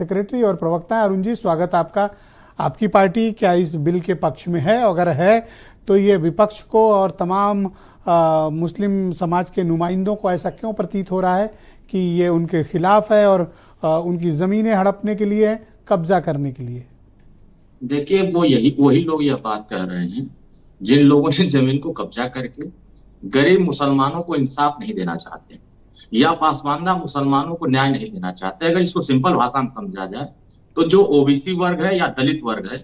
Secretary और प्रवक्ता हैं। अरुण जी, स्वागत आपका। आपकी पार्टी क्या इस बिल के पक्ष में है? अगर है तो ये विपक्ष को और तमाम मुस्लिम समाज के नुमाइंदों को ऐसा क्यों प्रतीत हो रहा है कि ये उनके खिलाफ है और उनकी ज़मीनें हड़पने के लिए, कब्जा करने के लिए? देखिए, वही लोग यह बात कह रहे हैं जिन लोगों ने जमीन को कब्जा करके गरीब मुसलमानों को इंसाफ नहीं देना चाहते या पासमानदा मुसलमानों को न्याय नहीं देना चाहते। अगर इसको सिंपल भाषा में समझा जाए तो जो ओबीसी वर्ग है या दलित वर्ग है,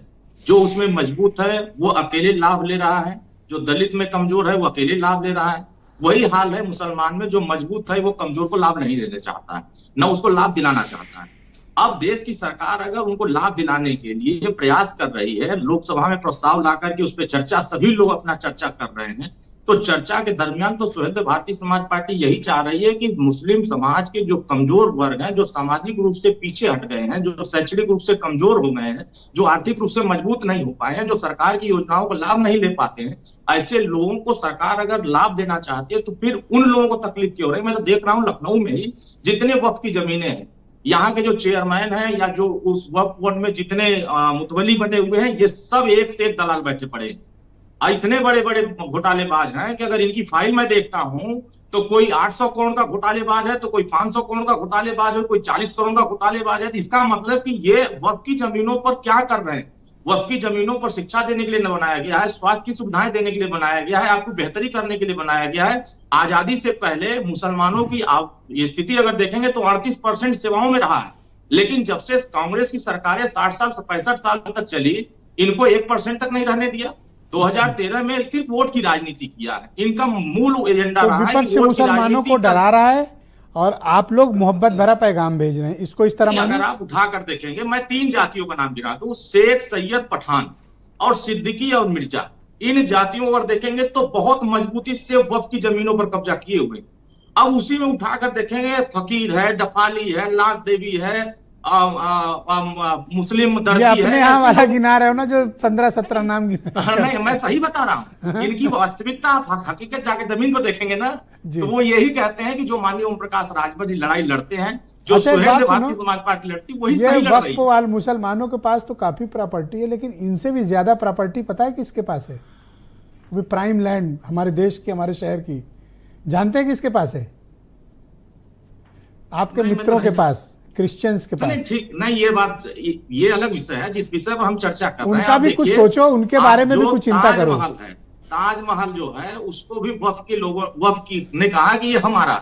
जो उसमें मजबूत है वो अकेले लाभ ले रहा है, जो दलित में कमजोर है वो अकेले लाभ ले रहा है। वही हाल है मुसलमान में, जो मजबूत है वो कमजोर को लाभ नहीं देना चाहता है, न उसको लाभ दिलाना चाहता है। अब देश की सरकार अगर उनको लाभ दिलाने के लिए प्रयास कर रही है, लोकसभा में प्रस्ताव लाकर के उस पर चर्चा, सभी लोग अपना चर्चा कर रहे हैं, तो चर्चा के दरमियान तो सुहेलदेव भारतीय समाज पार्टी यही चाह रही है कि मुस्लिम समाज के जो कमजोर वर्ग हैं, जो सामाजिक रूप से पीछे हट गए हैं, जो शैक्षणिक रूप से कमजोर हो गए हैं, जो आर्थिक रूप से मजबूत नहीं हो पाए हैं, जो सरकार की योजनाओं का लाभ नहीं ले पाते हैं, ऐसे लोगों को सरकार अगर लाभ देना चाहती है तो फिर उन लोगों को तकलीफ क्यों हो रही है? मैं तो देख रहा हूँ लखनऊ में ही जितने वक्फ की जमीनें हैं, यहाँ के जो चेयरमैन है या जो उस वक्फ बोर्ड में जितने मुतवली बने हुए हैं, ये सब एक से एक दलाल बैठे पड़े हैं। इतने बड़े बड़े घोटालेबाज हैं कि अगर इनकी फाइल मैं देखता हूं तो कोई 800 करोड़ का घोटालेबाज है, तो कोई 500 करोड़ का घोटालेबाज है, कोई 40 करोड़ का घोटालेबाज है। तो इसका मतलब कि ये वक्फ की जमीनों पर क्या कर रहे हैं? वक्फ की जमीनों पर शिक्षा देने के लिए न बनाया गया है, स्वास्थ्य की सुविधाएं देने के लिए बनाया गया है, आपको बेहतरी करने के लिए बनाया गया है। आजादी से पहले मुसलमानों की ये स्थिति अगर देखेंगे तो 38% सेवाओं में रहा है, लेकिन जब से कांग्रेस की सरकारें 60 साल 65 साल तक चली, इनको 1% तक नहीं रहने दिया। 2013 में सिर्फ वोट की राजनीति किया है, इनका मूल एजेंडा रहा है कि विपक्ष मुसलमानों को डरा रहा है और आप लोग मोहब्बत भरा पैगाम भेज रहे हैं, इसको इस तरह मानिए। अगर आप उठाकर देखेंगे, मैं 3 जातियों का नाम गिना दूं, शेख, सैयद, पठान और सिद्दीकी और मिर्जा। इन जातियों पर देखेंगे तो बहुत मजबूती से वक्फ की जमीनों पर कब्जा किए हुए। अब उसी में उठाकर देखेंगे, फकीर है, डफाली है, लाल देवी है, मुस्लिम दर्जी है। अपने यहाँ वाला गिना रहे हो ना, जो 15-17 नाम गिना। नहीं, मैं सही बता रहा हूँ। इनकी वास्तविकता आप हकीकत जाके जमीन पर देखेंगे ना, तो वो यही कहते हैं कि जो माननीय ओम प्रकाश राजभर जी लड़ाई लड़ते हैं, जो सुहेलदेव भारतीय समाज पार्टी लड़ती, वही सही लड़ रही है। वाले मुसलमानों के पास तो काफी प्रॉपर्टी है, लेकिन इनसे भी ज्यादा प्रॉपर्टी पता है किसके पास है? वो प्राइम लैंड हमारे देश की, हमारे शहर की। जानते हैं किसके पास है? आपके मित्रों के पास, क्रिश्चियंस के पास। ठीक नहीं, ये बात, ये अलग विषय है जिस विषय पर हम चर्चा कर रहे हैं। उनका भी कुछ सोचो, उनके बारे में भी कुछ चिंता करो। ताजमहल जो है उसको भी वक्फ के लोगों, वक्फ की ने कहा कि ये हमारा।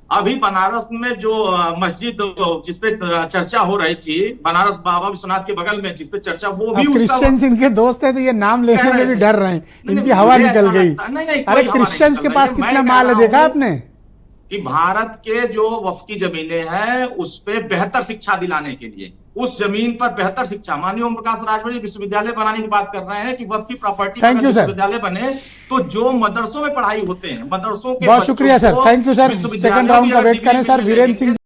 अभी बनारस में जो मस्जिद जिसपे चर्चा हो रही थी, बनारस बाबा विश्वनाथ के बगल में जिसपे चर्चा, वो भी क्रिश्चियंस इनके दोस्त है तो ये नाम लेने में भी डर रहे हैं, इनकी हवा निकल गई। अरे क्रिश्चियंस के पास कितना माल है, देखा आपने कि भारत के जो वक्फ की जमीनें हैं उस पे बेहतर शिक्षा दिलाने के लिए, उस जमीन पर बेहतर शिक्षा, माननीय ओम प्रकाश राजभर विश्वविद्यालय बनाने की बात कर रहे हैं कि वक्फ की प्रॉपर्टी पर विश्वविद्यालय बने, तो जो मदरसों में पढ़ाई होते हैं, मदरसों के बहुत शुक्रिया sir, thank you sir. Second round का वेट करें सर। वीरेंद्र सिंह।